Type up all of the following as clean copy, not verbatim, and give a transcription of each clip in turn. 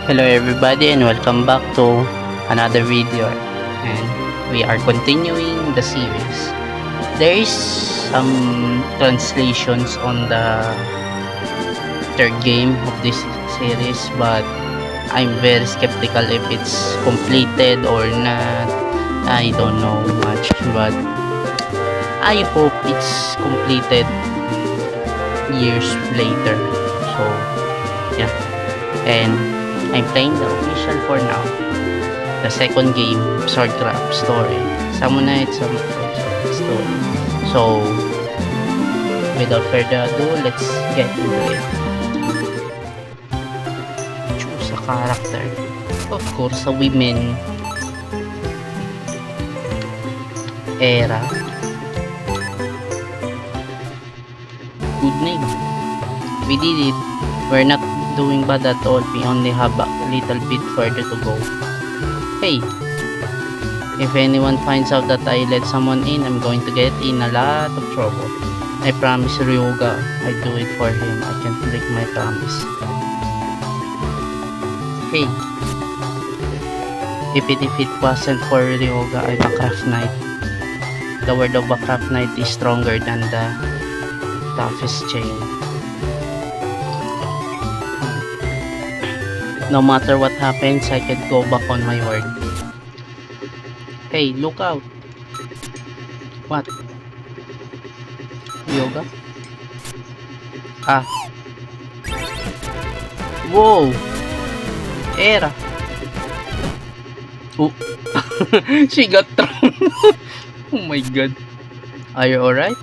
Hello everybody and welcome back to another video, and we are continuing the series. There is some translations on the third game of this series, but I'm very skeptical if it's completed or not. I don't know much, but I hope it's completed years later. So yeah, and I'm playing the official for now. The second game, Swordcraft Story. Sammonite, Swordcraft Story. So, without further ado, let's get into it. Choose a character. Of course, a women era. Good name. We did it. We're not doing bad at all. We only have a little bit further to go. Hey, if anyone finds out that I let someone in, I'm going to get in a lot of trouble. I promise Ryoga I'd do it for him. I can't break my promise. Hey, if it wasn't for Ryoga, I'm a craft knight. The word of a craft knight is stronger than the toughest chain. No matter what happens, I can go back on my word. Hey, look out! What? Yoga? Ah. Whoa! Era! Oh! She got thrown! Oh my god. Are you alright?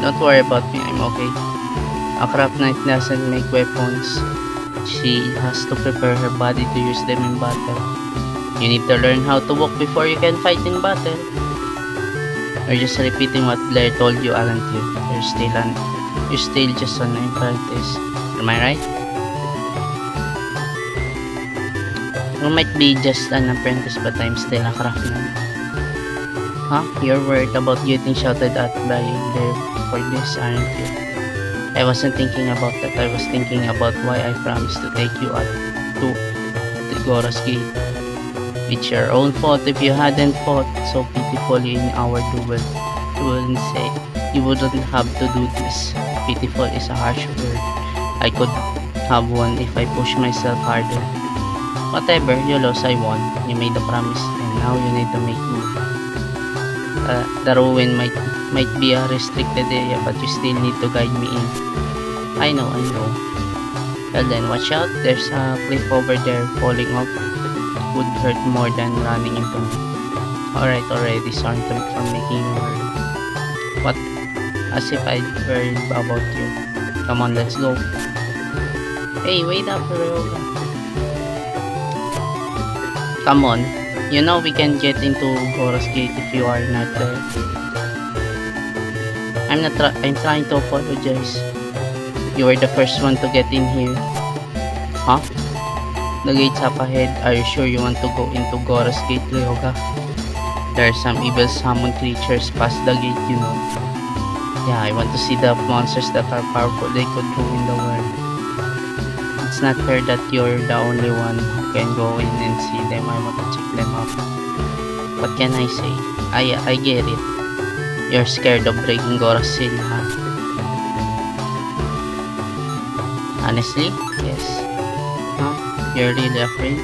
Don't worry about me, I'm okay. A craft knight doesn't make weapons. She has to prepare her body to use them in battle. You need to learn how to walk before you can fight in battle. You're just repeating what Blair told you, aren't you? You're still just an apprentice. Am I right? You might be just an apprentice, but I'm still a craft knight. Huh? You're worried about getting shouted at by Blair for this, aren't you? I wasn't thinking about that. I was thinking about why I promised to take you to the Gora's Gate. It's your own fault if you hadn't fought so pitifully in our duel. You wouldn't have to do this. Pitiful is a harsh word. I could have won if I pushed myself harder. Whatever, you lost, I won. You made a promise, and now you need to make move. The ruin might be a restricted area, but you still need to guide me in. I know. Well then, watch out. There's a cliff over there. Falling off would hurt more than running into me. Alright, already. Sorry for making you worry. What? As if I'd worried about you. Come on, let's go. Hey, wait up, Ryoga. Come on. You know we can get into Gora's Gate if you are not there. I'm trying to apologize. You were the first one to get in here. Huh? The gate's up ahead. Are you sure you want to go into Gora's Gate, Ryoga? There are some evil summoned creatures past the gate, you know. Yeah, I want to see the monsters that are powerful. They could ruin the world. It's not fair that you're the only one who can go in and see them. I want to check them out. What can I say? I get it. You're scared of breaking Gora's seal, huh? Honestly, yes. Huh? You're really afraid?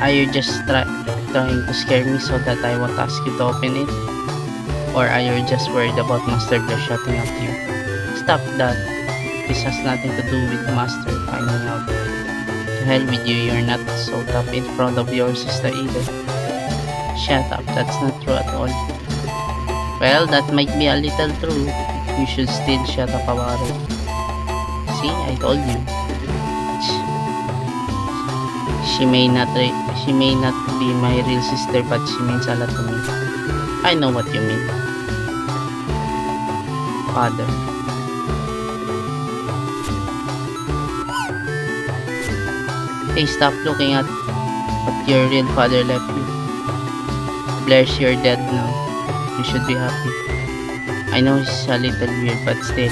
Are you just trying to scare me so that I won't ask you to open it? Or are you just worried about Master Blair shouting at you? Stop that. This has nothing to do with Master finding out. To hell with you, you're not so tough in front of your sister either. Shut up, that's not true at all. Well, that might be a little true. You should still shut up about it. See, I told you. She may not be my real sister, but she means a lot to me. I know what you mean. Father. Hey, stop looking at what your real father left you. Blair's, you're dead now. You should be happy. I know it's a little weird, but still,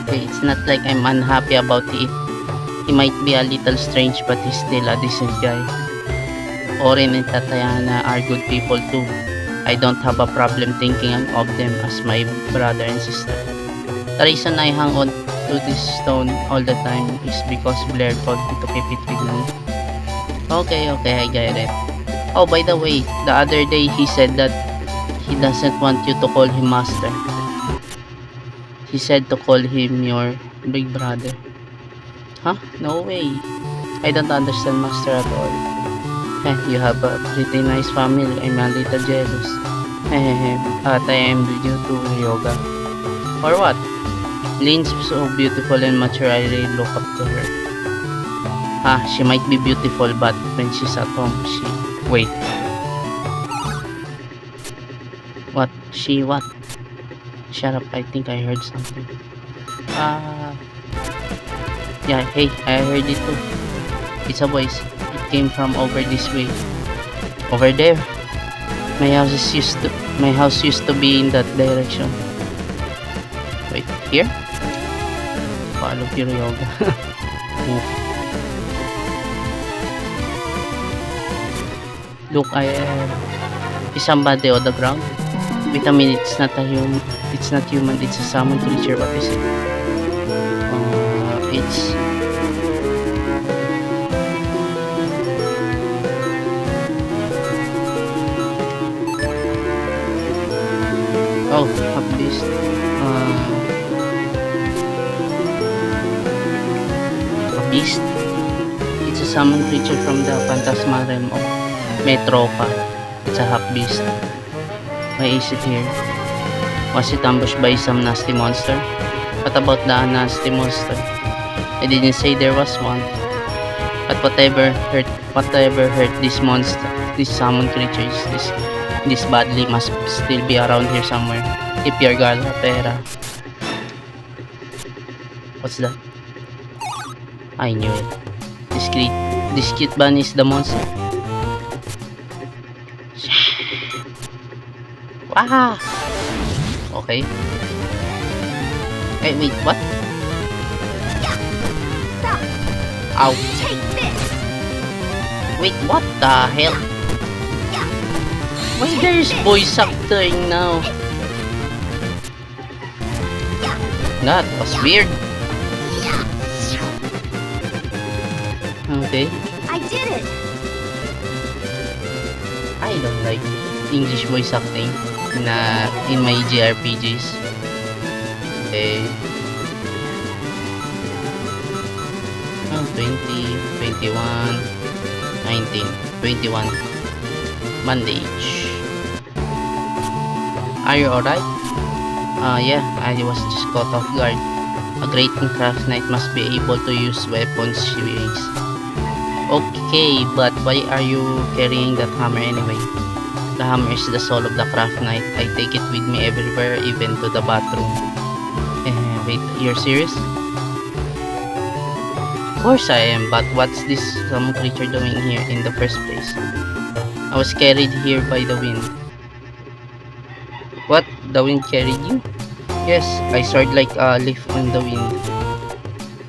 Okay, it's not like I'm unhappy about it. He might be a little strange, but he's still a decent guy. Orin and Tatiana are good people too. I don't have a problem thinking of them as my brother and sister. The reason I hang on to this stone all the time is because Blair told me to keep it with me. Okay, I get it. Oh, by the way, the other day he said that he doesn't want you to call him master. He said to call him your big brother. Huh? No way. I don't understand master at all. You have a pretty nice family. I'm a little jealous. At I am due to yoga. Or what? Lynn's so beautiful and mature. I really look up to her. She might be beautiful, but when she's at home, she... Wait. What? She what? Shut up, I think I heard something. Yeah, hey, I heard it too. It's a voice. It came from over this way. Over there. My house used to be in that direction. Wait, here? Follow pure yoga. Move. Look, is somebody on the ground? Wait a minute, it's not human, it's a summon creature. What is it? It's... Oh, a beast. A beast? It's a summon creature from the Phantasma realm of Metropa. It's a half beast. Why is it here? Was it ambushed by some nasty monster? What about the nasty monster? I didn't say there was one. But whatever hurt this monster, this summon creatures, this badly must still be around here somewhere. If you're Galapera. What's that? I knew it. This cute bunny is the monster. Wow. Okay. Hey, wait, what? Ow. Wait, what the hell? Why there's voice acting now? That was weird. Okay. I did it. I don't like English voice acting in my JRPGs. Okay. 20, 21, 19, 21. Bandage. Are you alright? Yeah, I was just caught off guard. A great craft knight must be able to use weapons she makes. Okay, but why are you carrying that hammer anyway? The hammer is the soul of the craft knight. I take it with me everywhere, even to the bathroom. Wait, you're serious? Of course I am, but what's this some creature doing here in the first place? I was carried here by the wind. What? The wind carried you? Yes, I soared like a leaf on the wind.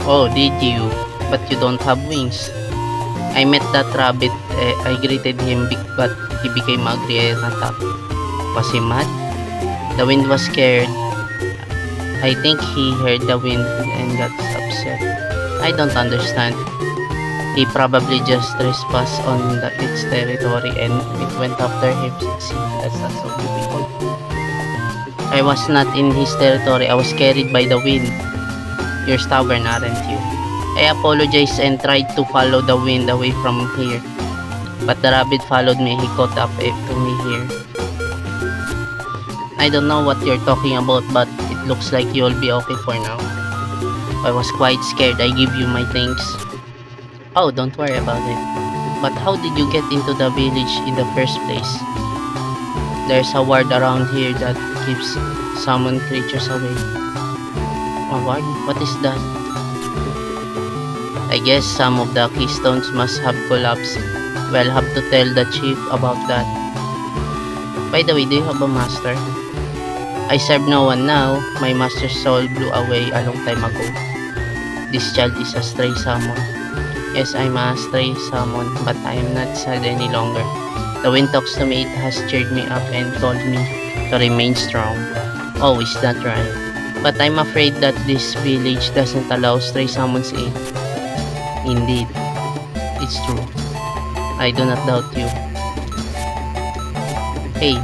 Oh, did you? But you don't have wings. I met that rabbit. I greeted him, but he became angry and attacked. Was he mad? The wind was scared. I think he heard the wind and got upset. I don't understand. He probably just trespassed on its territory and it went after him. See, that's not so difficult. I was not in his territory. I was carried by the wind. You're stubborn, aren't you? I apologized and tried to follow the wind away from here. But the rabbit followed me. He caught up to me here. I don't know what you're talking about, but it looks like you'll be okay for now. I was quite scared. I give you my thanks. Oh, don't worry about it. But how did you get into the village in the first place? There's a ward around here that keeps summon creatures away. A ward? What is that? I guess some of the keystones must have collapsed. Well, have to tell the chief about that. By the way, do you have a master? I serve no one now. My master's soul blew away a long time ago. This child is a stray summon. Yes, I'm a stray summon, but I am not sad any longer. The wind talks to me, it has cheered me up and told me to remain strong. Oh, is that right? But I'm afraid that this village doesn't allow stray summons in. Indeed, it's true. I do not doubt you. Hey,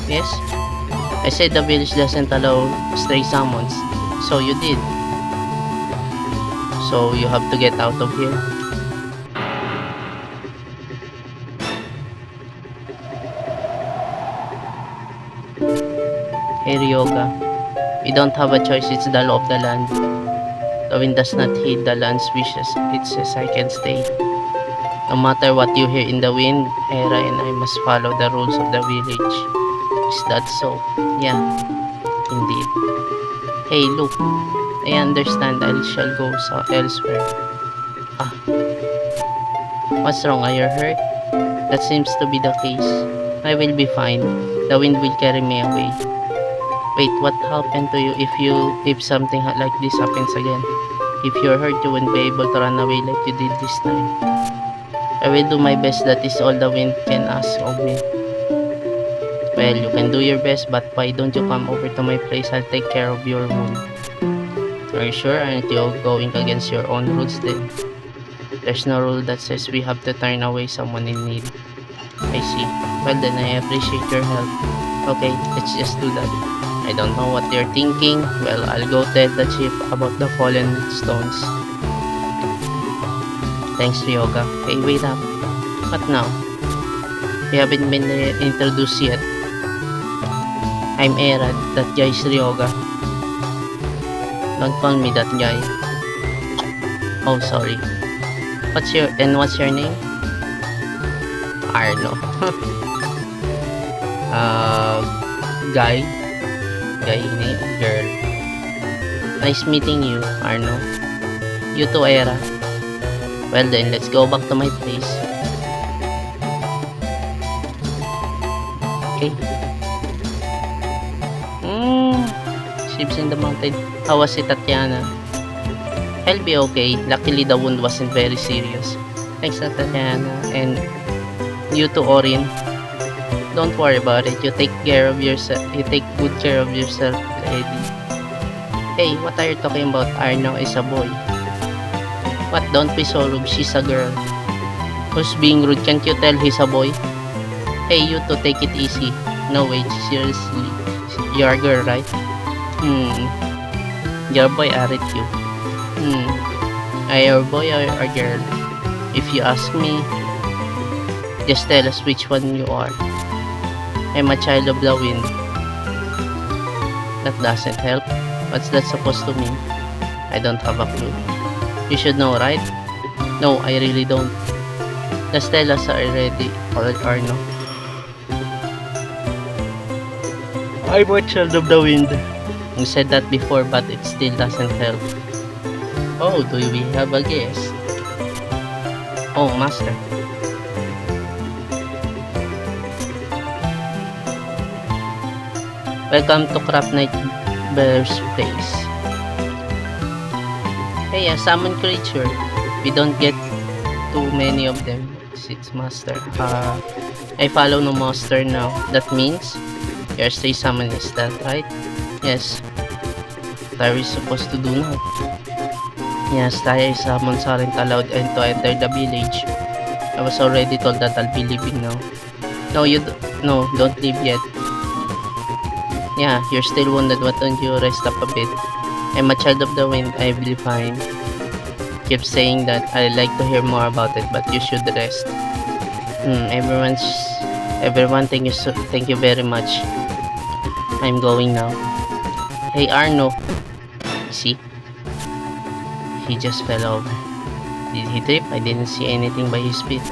yes? I said the village doesn't allow stray summons. So you did. So you have to get out of here. Hey Ryoga, we don't have a choice, it's the law of the land. The wind does not heed the land's wishes, it says I can stay. No matter what you hear in the wind, Hera and I must follow the rules of the village. Is that so? Yeah, indeed. Hey, look, I understand I shall go elsewhere. Ah, what's wrong? Are you hurt? That seems to be the case. I will be fine. The wind will carry me away. Wait, what happened to you if something like this happens again? If you're hurt, you won't be able to run away like you did this time. I will do my best, that is all the wind can ask of me. Well, you can do your best, but why don't you come over to my place? I'll take care of your wound. Are you sure? Aren't you going against your own rules then? There's no rule that says we have to turn away someone in need. I see. Well then, I appreciate your help. Okay, let's just do that. I don't know what you're thinking. Well, I'll go tell the chief about the fallen stones. Thanks, Ryoga. Hey, wait up. What now? We haven't been introduced yet. I'm Erad. That guy is Ryoga. Don't call me that guy. Oh, sorry. What's your name? Arno. Guy name, girl. Nice meeting you, Arno. You too, Era. Well then, let's go back to my place. Okay. Ships in the mountain. How was it, Tatiana? I'll be okay. Luckily, the wound wasn't very serious. Thanks, Tatiana. And you too, Orin. Don't worry about it. You take care of yourself. You take good care of yourself, lady. Hey, what are you talking about? Arno is a boy. What? Don't be so rude. She's a girl. Who's being rude? Can't you tell he's a boy? Hey, you two, take it easy. No, wait. Seriously. You're a girl, right? You're a boy, aren't you? Are you a boy or a girl? If you ask me, just tell us which one you are. I'm a child of the wind. That doesn't help. What's that supposed to mean? I don't have a clue. You should know, right? No, I really don't. Just tell us already, or no. I'm a child of the wind. You said that before, but it still doesn't help. Oh, do we have a guest? Oh, master. Welcome to Craft Night Bear's place. Hey, a summon creature. We don't get too many of them. It's master. I follow no master now. That means you're stay summon, is that right? Yes. What are we supposed to do now? Yes, Taya summons aren't allowed to enter the village. I was already told that I'll be leaving now. No, don't leave yet. Yeah, you're still wounded. Why don't you rest up a bit? I'm a child of the wind. I will be fine. Keep saying that. I'd like to hear more about it, but you should rest. Everyone, thank you very much. I'm going now. Hey, Arno. See? He just fell over. Did he trip? I didn't see anything by his feet.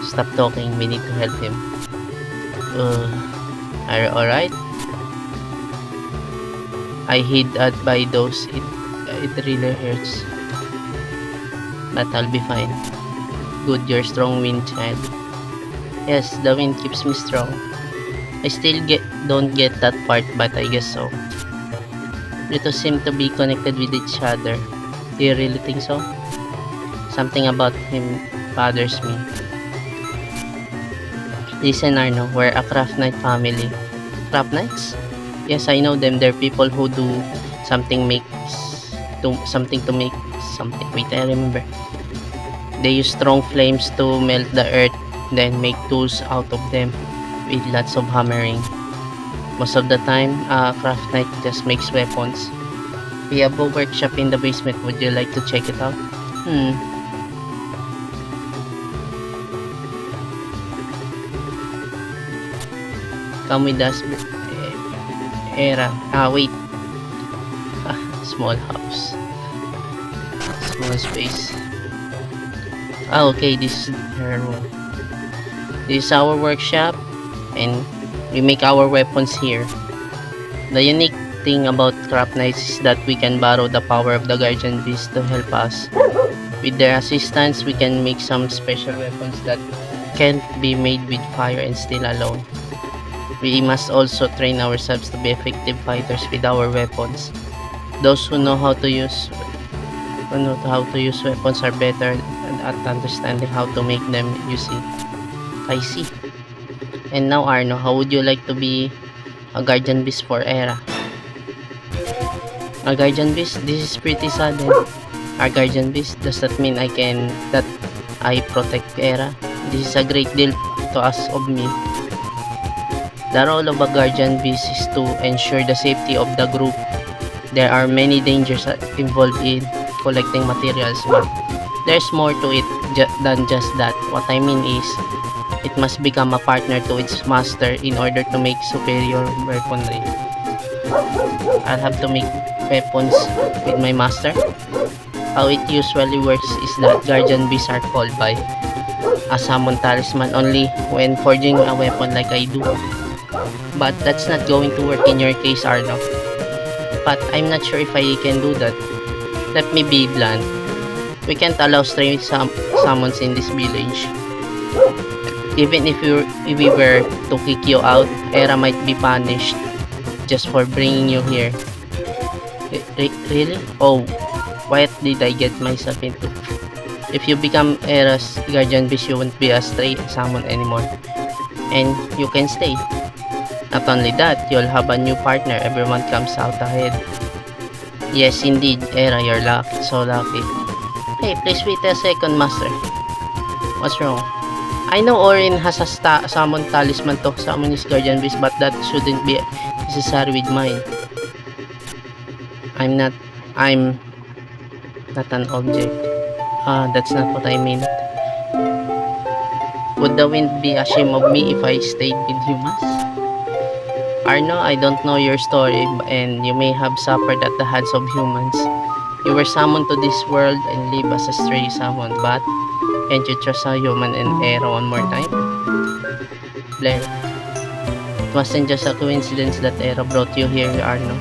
Stop talking. We need to help him. Are you alright? I hid by those. It really hurts. But I'll be fine. Good, you're strong wind child. Yes, the wind keeps me strong. I still don't get that part, but I guess so. You two seem to be connected with each other. Do you really think so? Something about him bothers me. Listen, Arno, we're a craft knight family. Craft knights? Yes, I know them. They're people who do something to make something. Wait, I remember. They use strong flames to melt the earth, then make tools out of them with lots of hammering. Most of the time, a craft knight just makes weapons. We have a workshop in the basement. Would you like to check it out? Come with us, Era. Wait. Small house. Small space. Okay, this is her room. This is our workshop, and we make our weapons here. The unique thing about craft knights is that we can borrow the power of the guardian beast to help us. With their assistance, we can make some special weapons that can't be made with fire and steel alone. We must also train ourselves to be effective fighters with our weapons. Those who know how to use weapons are better at understanding how to make them, you see. I see. And now, Arno, how would you like to be a guardian beast for Era? A guardian beast? This is pretty sudden. A guardian beast? Does that mean I protect Era? This is a great deal to ask of me. The role of a guardian beast is to ensure the safety of the group. There are many dangers involved in collecting materials, but there's more to it than just that. What I mean is, it must become a partner to its master in order to make superior weaponry. I'll have to make weapons with my master. How it usually works is that guardian beasts are called by a summon talisman only when forging a weapon like I do. But that's not going to work in your case, Arno. But I'm not sure if I can do that. Let me be blunt. We can't allow stray summons in this village. Even if we were to kick you out, Era might be punished just for bringing you here. Really? Oh, what did I get myself into? If you become Era's guardian beast, you won't be a stray summon anymore. And you can stay. Not only that, you'll have a new partner. Everyone comes out ahead. Yes, indeed, Era, you're lucky. So lucky. Hey, please wait a second, Master. What's wrong? I know Orin has a summon talisman to summon his guardian beast, but that shouldn't be necessary with mine. I'm not an object. That's not what I meant. Would the wind be ashamed of me if I stayed with humans? Arno, I don't know your story, and you may have suffered at the hands of humans. You were summoned to this world and live as a stray summon, but can't you trust a human and Era one more time? Blair, it wasn't just a coincidence that Era brought you here, Arno.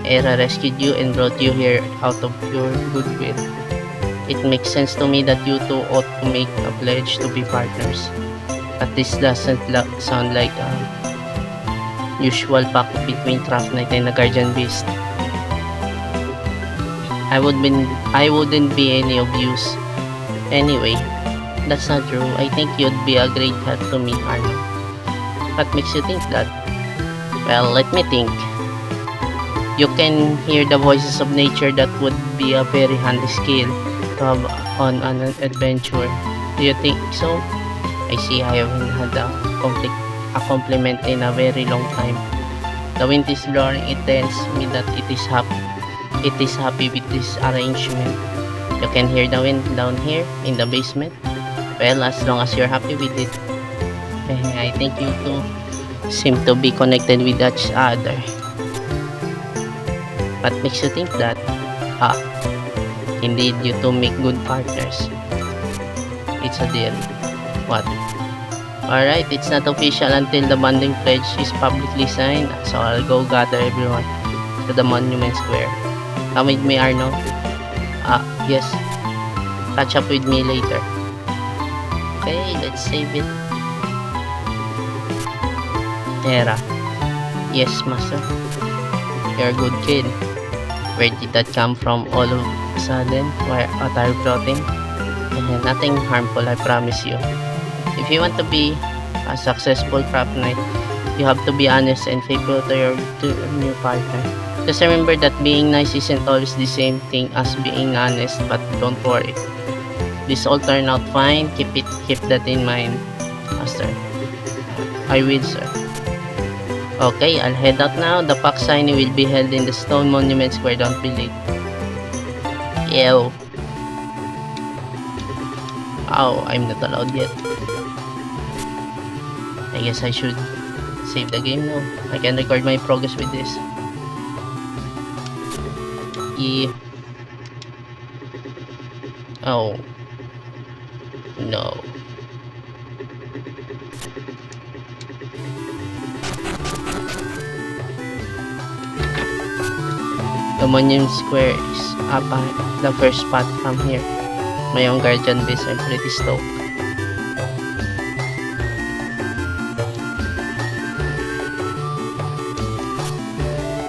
Era rescued you and brought you here out of pure goodwill. It makes sense to me that you two ought to make a pledge to be partners. But this doesn't sound like a usual pact between craft knight and a guardian beast. I wouldn't be any of use. Anyway, that's not true. I think you'd be a great help to me, Arno. What makes you think that? Well, let me think. You can hear the voices of nature. That would be a very handy skill to have on an adventure. Do you think so? I see I haven't had a compliment in a very long time. The wind is blowing. It tells me that it is happy with this arrangement. You can hear the wind down here in the basement. Well, as long as you're happy with it. I think you two seem to be connected with each other. What makes you think that? Indeed, you two make good partners. It's a deal. What? Alright, it's not official until the bonding pledge is publicly signed, so I'll go gather everyone to the Monument Square. Come with me, Arno. Yes. Catch up with me later. Okay, let's save it. Era. Yes, master. You're a good kid. Where did that come from all of a sudden? Why a tire floating? Nothing harmful, I promise you. If you want to be a successful craft knight, you have to be honest and faithful to your new partner. Just remember that being nice isn't always the same thing as being honest, but don't worry. This all turned out fine. Keep that in mind, master. I will, sir. Okay, I'll head out now. The pack signing will be held in the Stone Monument Square. Don't be late. Ew. Oh, I'm not allowed yet. I guess I should save the game now. I can record my progress with this. Yeah. Oh. No. The Monument Square is up the first spot from here. My own guardian base, I'm pretty stoked.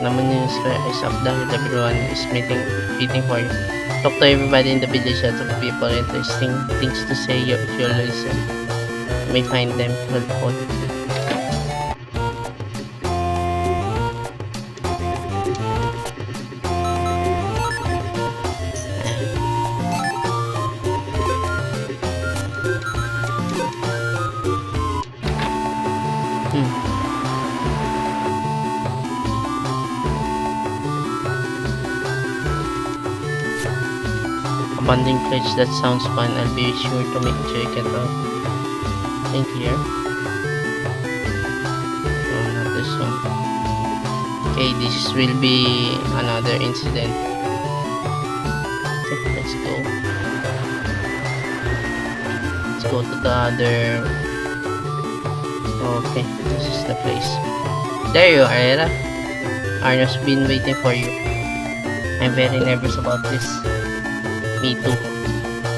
The Monument Square is up dahil everyone is waiting for you. Talk to everybody in the village. Lots of people interesting things to say if you listen. You may find them helpful. Bonding pledge, that sounds fun. I'll be sure to make check it out. Think here. Oh, not this one. Okay, this will be another incident. Okay, let's go. Let's go to the other. Okay, this is the place. There you are, Era. Arno's been waiting for you. I'm very nervous about this. Me too.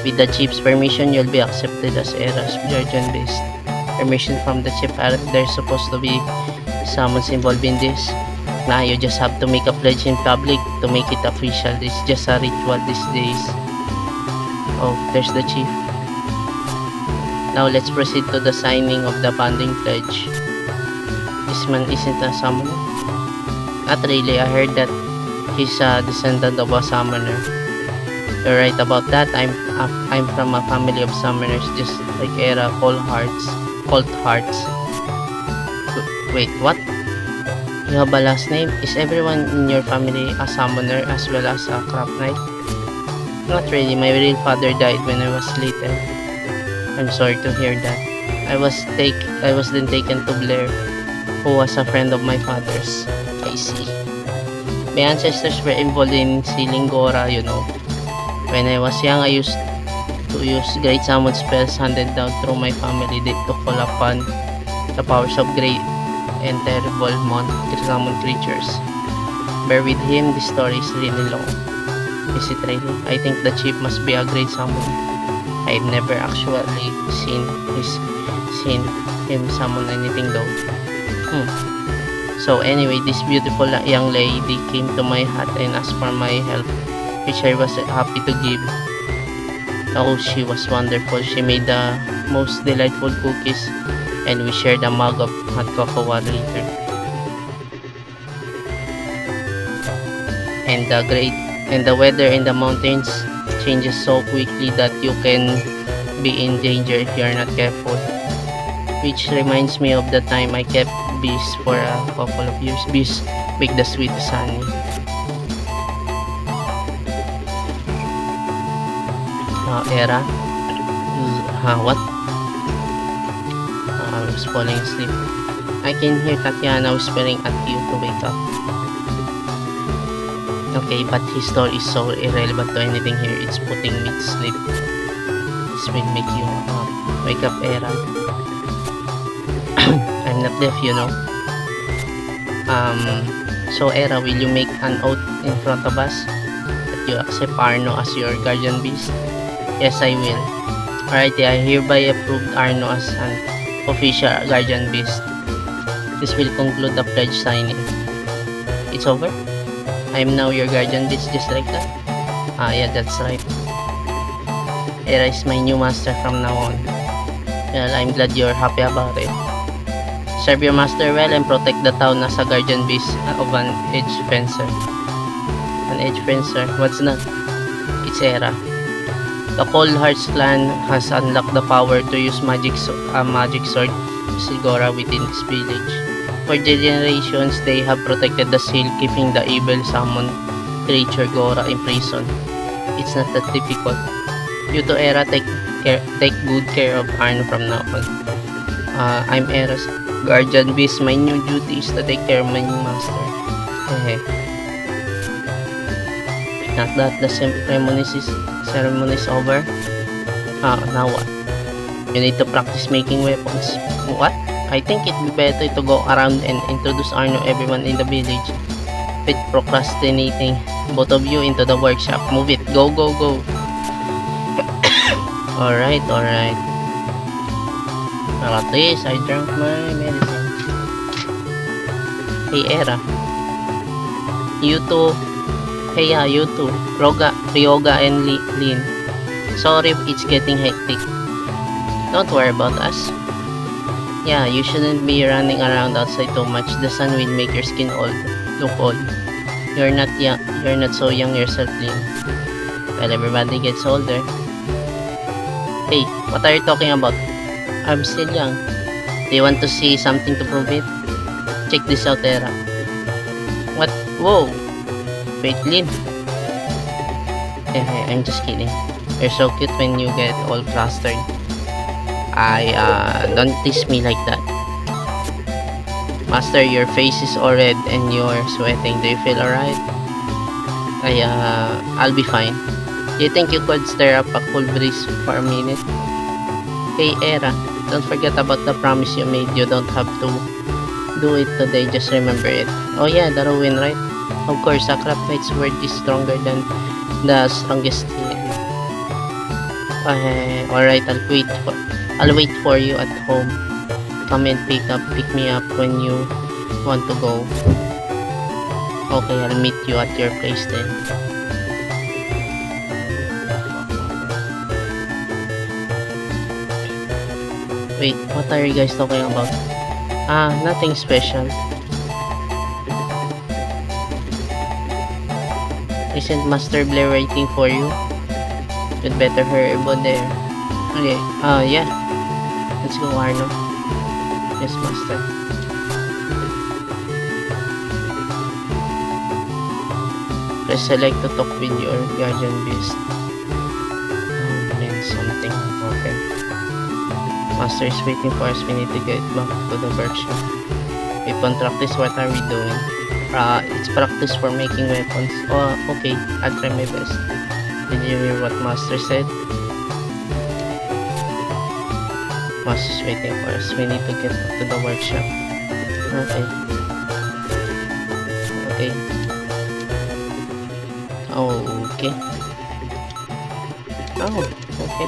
With the chief's permission, you'll be accepted as Era's guardian base. Permission from the chief. There's supposed to be summons involved in this. Now you just have to make a pledge in public to make it official. This is just a ritual these days. Oh, there's the chief. Now let's proceed to the signing of the bonding pledge. This man isn't a summoner? Not really. I heard that he's a descendant of a summoner. You're right about that. I'm from a family of summoners, just like Era. Cold Hearts. Wait, what? You have a last name? Is everyone in your family a summoner as well as a craft knight? Not really. My real father died when I was little. I'm sorry to hear that. I was then taken to Blair, who was a friend of my father's. I see. My ancestors were involved in sealing Gora, you know. When I was young, I used to use great summon spells handed down through my family to call upon the powers of great and terrible summon creatures. Bear with him, the story is really long. Is it really? I think the chief must be a great summoner. I've never actually seen him summon anything though. So anyway, this beautiful young lady came to my hut and asked for my help, which I was happy to give. Oh, she was wonderful. She made the most delightful cookies, and we shared a mug of hot cocoa later. And the weather in the mountains changes so quickly that you can be in danger if you are not careful. Which reminds me of the time I kept bees for a couple of years. Bees make the sweetest honey. Era. What? I was falling asleep. I can hear Tatiana whispering at you to wake up. Okay, but his story is so irrelevant to anything here. It's putting me to sleep. This will make you wake up, Era. I'm not deaf, you know. So Era, will you make an oath in front of us that you accept Arno as your guardian beast? Yes, I will. Alrighty, I hereby approved Arno as an official guardian beast. This will conclude the pledge signing. It's over? I am now your guardian beast, just like that? Ah, yeah, that's right. Era is my new master from now on. Well, I'm glad you're happy about it. Serve your master well and protect the town as a guardian beast of an edge fencer. An edge fencer? What's that? It's Era. The Cold Hearts clan has unlocked the power to use magic sword Sigora within this village. For generations, they have protected the seal, keeping the evil summoned creature Gora in prison. It's not that difficult. You to Era take good care of Arno from now on. I'm Era's guardian beast. My new duty is to take care of my new master. Not that the ceremony is over. Now what? You need to practice making weapons. What? I think it'd be better to go around and introduce Arno everyone in the village. Quit procrastinating. Both of you into the workshop. Move it. Go, go, go. Alright. Well, at least I drank my medicine. Hey, Era. You two. Hey, you two. Ryoga and Lin. Sorry if it's getting hectic. Don't worry about us. Yeah, you shouldn't be running around outside too much. The sun will make your skin look old. You're not so young yourself, Lin. Well, everybody gets older. Hey, what are you talking about? I'm still young. Do you want to see something to prove it? Check this out, Era. What? Whoa! Wait, Lin. Hey, I'm just kidding. You're so cute when you get all flustered. Don't tease me like that. Master, your face is all red and you're sweating. Do you feel alright? I'll be fine. Do you think you could stir up a cool breeze for a minute? Hey, Era, don't forget about the promise you made. You don't have to do it today, just remember it. Oh yeah, the ruin, right? Of course, a craft knight's word is stronger than the strongest steel. Alright, I'll wait for you at home. Come and pick me up when you want to go. Okay, I'll meet you at your place then. Wait, what are you guys talking about? Nothing special. Isn't Master Blair waiting for you? You'd better hurry about there. Okay, yeah. Let's go, Arno. Yes, Master. Press select to talk with your guardian beast. Oh man, something happened. Master is waiting for us. We need to get back to the workshop. Weapon practice, what are we doing? It's practice for making weapons. Oh, okay. I'll try my best. Did you hear what Master said? Master's waiting for us. We need to get back to the workshop. Okay. Okay. Okay. Oh, okay.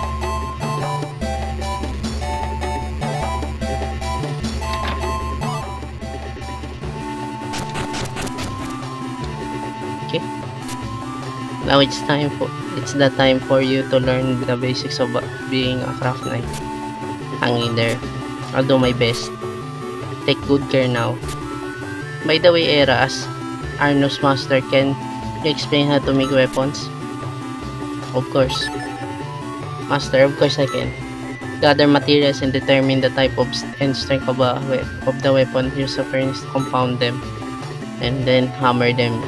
Okay. Now it's the time for you to learn the basics of being a craft knight. Hang in there. I'll do my best. Take good care now. By the way, Era, as Arno's master, can you explain how to make weapons? Of course. Master, of course I can. Gather materials and determine the type and strength of the weapon. Use a furnace to compound them. And then hammer them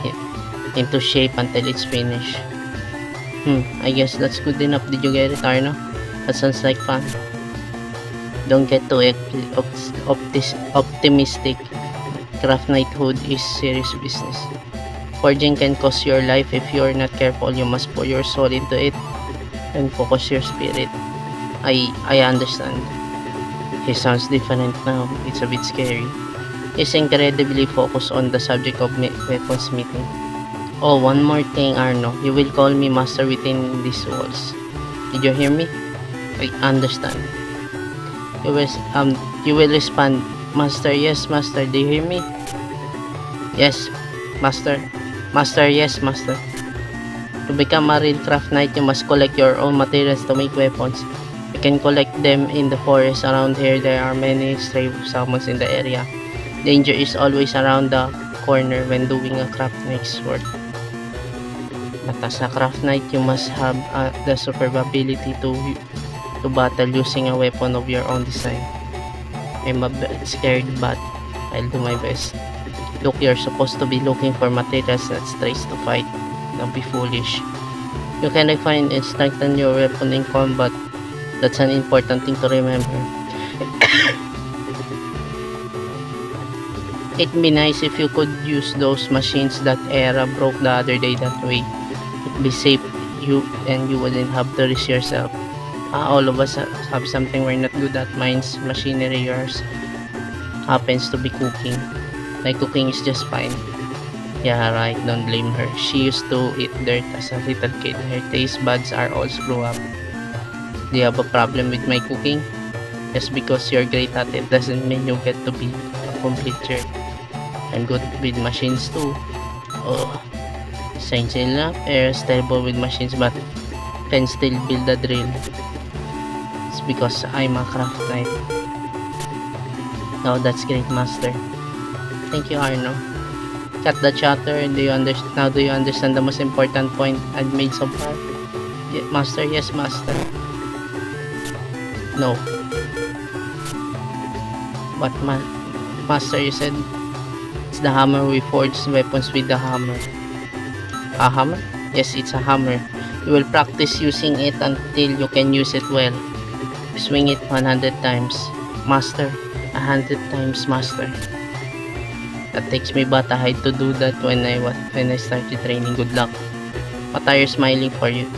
into shape until it's finished. I guess that's good enough. Did you get it, Arno? That sounds like fun. Don't get too optimistic. Craft knighthood is serious business. Forging can cost your life if you're not careful. You must pour your soul into it and focus your spirit. I understand. He sounds different now. It's a bit scary. He's incredibly focused on the subject of weaponsmithing. Oh, one more thing, Arno. You will call me master within these walls. Did you hear me? I understand. You will respond Master, yes, master. Do you hear me? Yes, master. Master, yes, master. To become a real craft knight, you must collect your own materials to make weapons. You can collect them in the forest around here. There are many stray summons in the area. Danger is always around the corner when doing a craft knight's work. But as a craft knight, you must have the superb ability to battle using a weapon of your own design. I'm a bit scared, but I'll do my best. Look, you're supposed to be looking for materials that strays to fight. Don't be foolish. You can refine and strengthen your weapon in combat. That's an important thing to remember. It'd be nice if you could use those machines that Era broke the other day that way. It'd be safe you wouldn't have to risk yourself. All of us have something we're not good at. Mine's machinery, yours happens to be cooking. My cooking is just fine. Yeah, right, don't blame her. She used to eat dirt as a little kid. Her taste buds are all screwed up. Do you have a problem with my cooking? Just because you're great at it doesn't mean you get to be a complete jerk. I'm good with machines too. Oh, science enough. Era's terrible with machines but can still build a drill. It's because I'm a craft knight. Oh, that's great, master. Thank you, Arno. Cut the chatter. Do you understand the most important point I've made so far? Yeah, master, yes, master. No. But master, you said it's the hammer. We forge weapons with the hammer. A hammer? Yes, it's a hammer. You will practice using it until you can use it well. Swing it 100 times. Master. 100 times, master. That takes me but a height to do that when I started training. Good luck. What are you smiling for? You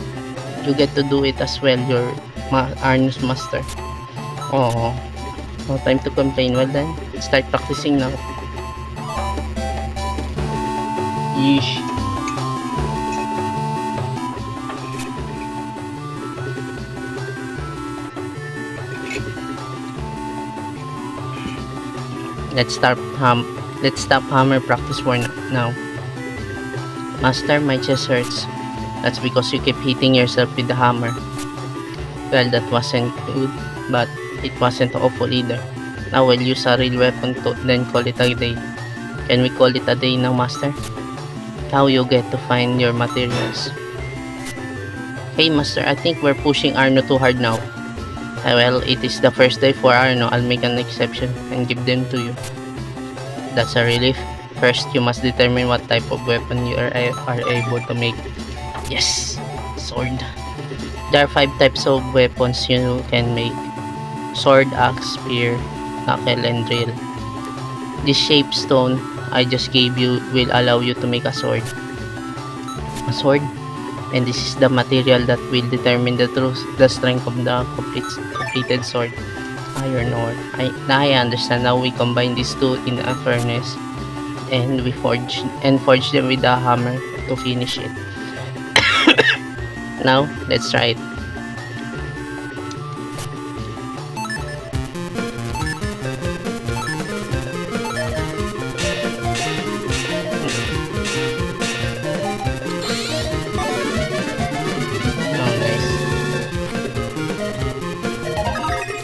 get to do it as well. You're Arno's master. Oh, no time to complain. Well then, start practicing now. Yeesh. Let's stop hammer practice for now. Master, my chest hurts. That's because you keep hitting yourself with the hammer. Well, that wasn't good, but it wasn't awful either. Now we'll use a real weapon to then call it a day. Can we call it a day now, master? How you get to find your materials? Hey, master, I think we're pushing Arno too hard now. Well, it is the first day for Arno. I'll make an exception and give them to you. That's a relief. First, you must determine what type of weapon you are able to make. Yes! Sword. There are 5 types of weapons you can make. Sword, axe, spear, knuckle, and drill. This shape stone I just gave you will allow you to make a sword. A sword? And this is the material that will determine the strength of the completed sword. Iron ore. I understand. Now we combine these two in a furnace and we forge them with a hammer to finish it. Now let's try it.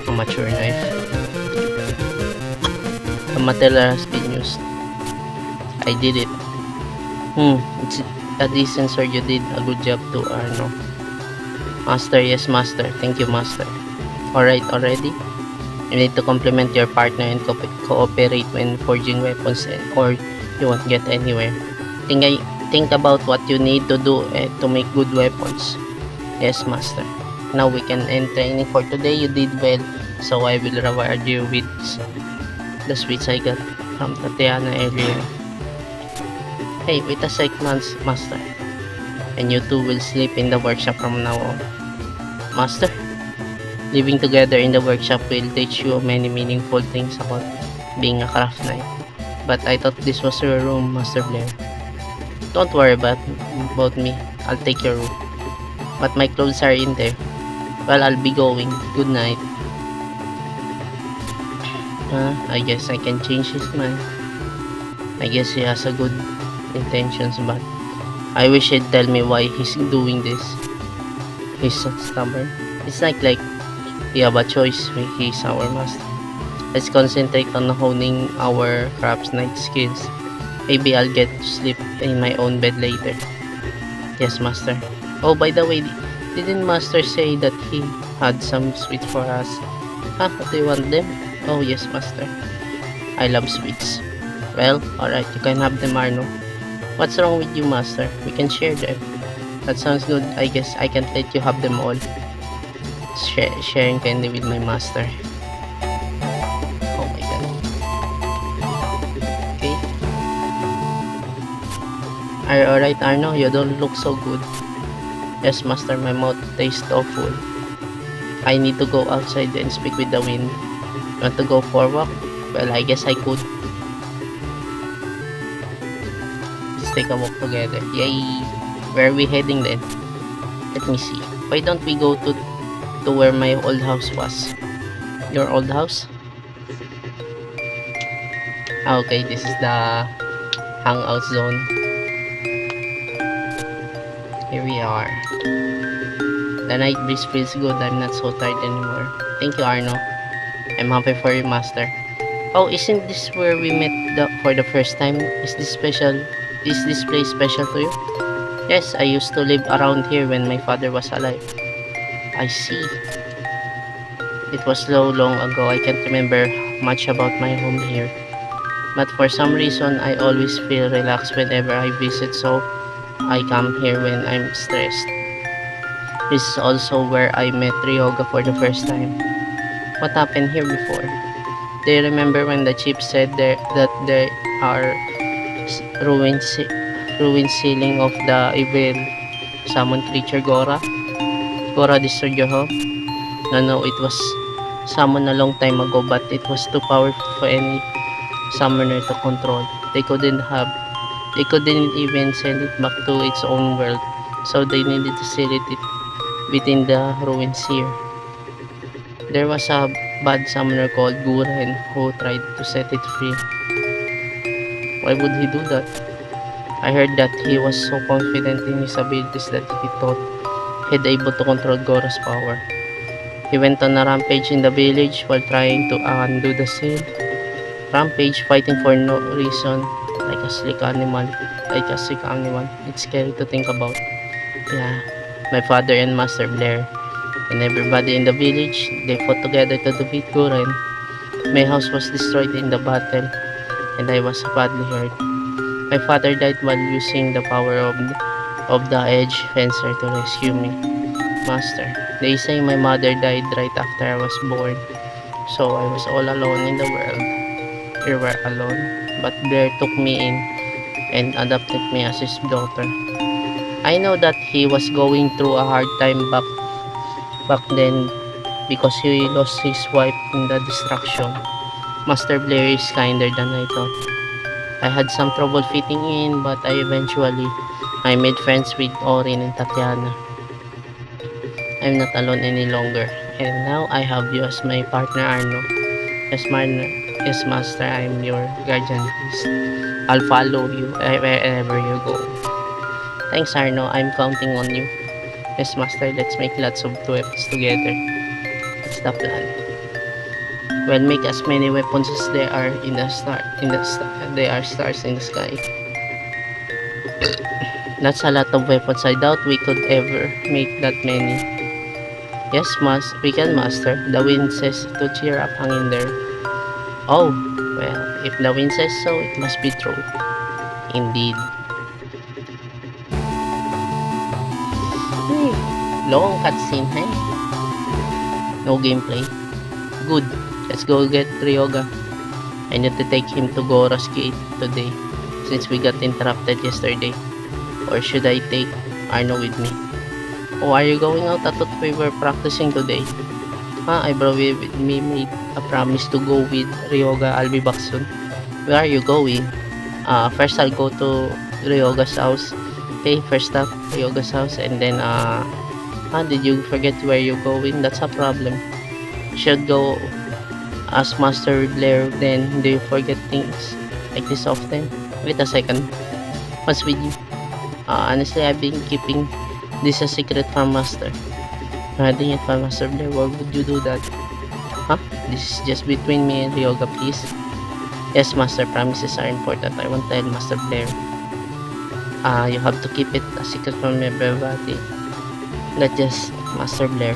Amateur knife. The material has been used. I did it. It's a decent sword. You did a good job too, Arno. Master, yes, master. Thank you, master. Alright, already? You need to compliment your partner and cooperate when forging weapons, or you won't get anywhere. Think about what you need to do to make good weapons. Yes, master. Now we can end training for today. You did well, so I will reward you with the sweets I got from Tatiana earlier. Hey, wait a sec, master. And you two will sleep in the workshop from now on. Master, living together in the workshop will teach you many meaningful things about being a craft knight. But I thought this was your room, Master Blair. Don't worry about me. I'll take your room. But my clothes are in there. Well, I'll be going. Good night. I guess I can change his mind. I guess he has a good intentions, but I wish he'd tell me why he's doing this. He's so stubborn. It's like we have a choice. He's our master. Let's concentrate on honing our craftsmanship skills. Maybe I'll get to sleep in my own bed later. Yes, master. Oh, by the way, didn't master say that he had some sweets for us? Huh? Do you want them? Oh, yes, master. I love sweets. Well, alright, you can have them, Arno. What's wrong with you, master? We can share them. That sounds good. I guess I can't let you have them all. Sharing candy with my master. Oh my god. Okay. Are you alright, Arno? You don't look so good. Yes, master, my mouth tastes awful. I need to go outside and speak with the wind. Want to go for a walk? Well, I guess I could. Let's take a walk together. Yay! Where are we heading then? Let me see. Why don't we go to where my old house was? Your old house? Okay, this is the hangout zone. Here we are. The night breeze feels good. I'm not so tired anymore. Thank you, Arno. I'm happy for you, master. Oh, isn't this where we met for the first time? Is this place special to you? Yes, I used to live around here when my father was alive. I see. It was so long ago I can't remember much about my home here. But for some reason, I always feel relaxed whenever I visit, so I come here when I'm stressed. This is also where I met Ryoga for the first time. What happened here before? Do you remember when the chief said that there are ruined ceiling of the evil summon creature Gora? Gora destroyed your home? No, it was summoned a long time ago, but it was too powerful for any summoner to control. They couldn't even send it back to its own world, so they needed to seal it within the ruins here. There was a bad summoner called Guren who tried to set it free. Why would he do that? I heard that he was so confident in his abilities that he thought he'd able to control Gora's power. He went on a rampage in the village while trying to undo the seal. Rampage, fighting for no reason, like a sick animal. It's scary to think about. Yeah, my father and Master Blair and everybody in the village, they fought together to defeat Guren. My house was destroyed in the battle, and I was badly hurt. My father died while using the power of the edge fencer to rescue me. Master, they say my mother died right after I was born, so I was all alone in the world. We were alone, but Blair took me in and adopted me as his daughter. I know that he was going through a hard time back then because he lost his wife in the destruction. Master Blair is kinder than I thought. I had some trouble fitting in, but I made friends with Orin and Tatiana. I'm not alone any longer, and now I have you as my partner, Arno. Yes, Master, I'm your guardian priest. I'll follow you wherever you go. Thanks, Arno. I'm counting on you. Yes, Master, let's make lots of weapons together. That's the plan. We'll make as many weapons as there are there are stars in the sky. That's a lot of weapons. I doubt we could ever make that many. Yes, we can, Master. The wind says to cheer up, hang in there. Oh, well, if the wind says so, it must be true. Indeed. Long cutscene, hey? No gameplay. Good. Let's go get Ryoga. I need to take him to Gora's Gate today, since we got interrupted yesterday. Or should I take Arno with me? Oh, are you going out? I thought we were practicing today. I brought with me made a promise to go with Ryoga. I'll be back soon. Where are you going? First I'll go to Ryoga's house. Okay, first stop Ryoga's house, and then did you forget where you're going? That's a problem. You should go as Master Blair, then do you forget things like this often? Wait a second. What's with you? Honestly, I've been keeping this a secret from Master. Hiding it from Master Blair, why would you do that? Huh? This is just between me and Ryoga, please. Yes, Master, promises are important. I won't tell Master Blair. You have to keep it a secret from everybody. Not just Master Blair.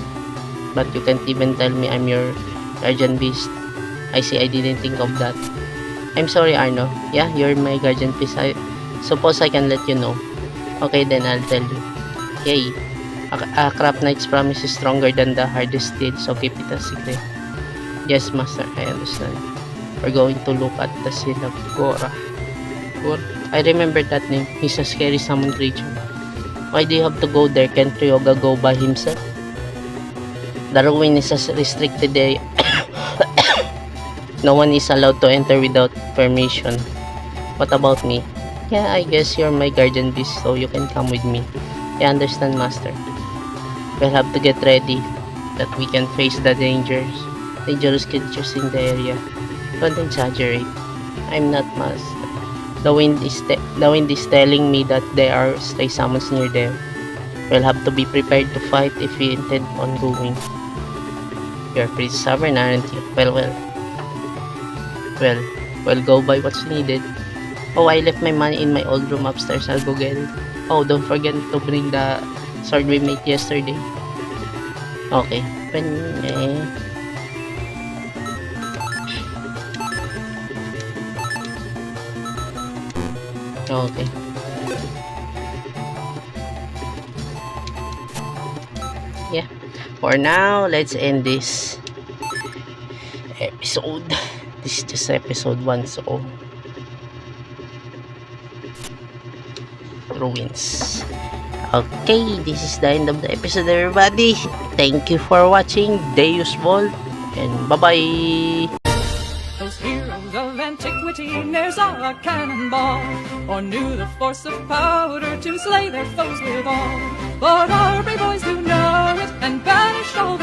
But you can't even tell me I'm your guardian beast. I see, I didn't think of that. I'm sorry, Arno. Yeah, you're my guardian beast. I suppose I can let you know. Okay, then I'll tell you. Yay. A Craft Knight's promise is stronger than the hardest steel, so keep it a secret. Yes, Master, I understand. We're going to look at the seal of Gora. I remember that name. He's a scary summon creature. Why do you have to go there? Can't Ryoga go by himself? The ruin is a restricted area. No one is allowed to enter without permission. What about me? Yeah, I guess you're my guardian beast, so you can come with me. I understand, Master. We'll have to get ready, that we can face the dangerous creatures in the area. Don't exaggerate. I'm not, Master. The wind is telling me that there are stray summons near there. We'll have to be prepared to fight if we intend on going. You're pretty stubborn, aren't you? Well, we'll go by what's needed. Oh, I left my money in my old room upstairs. I'll go get it. Oh, don't forget to bring the sword we made yesterday. Okay. Okay. Yeah. For now, let's end this episode. This is just episode 1, so ruins. Okay, this is the end of the episode, everybody. Thank you for watching. Deus Volt, and bye-bye. Those heroes of antiquity ne'er saw a cannonball, or knew the force of powder to slay their foes withal. But our brave boys do know it, and banish all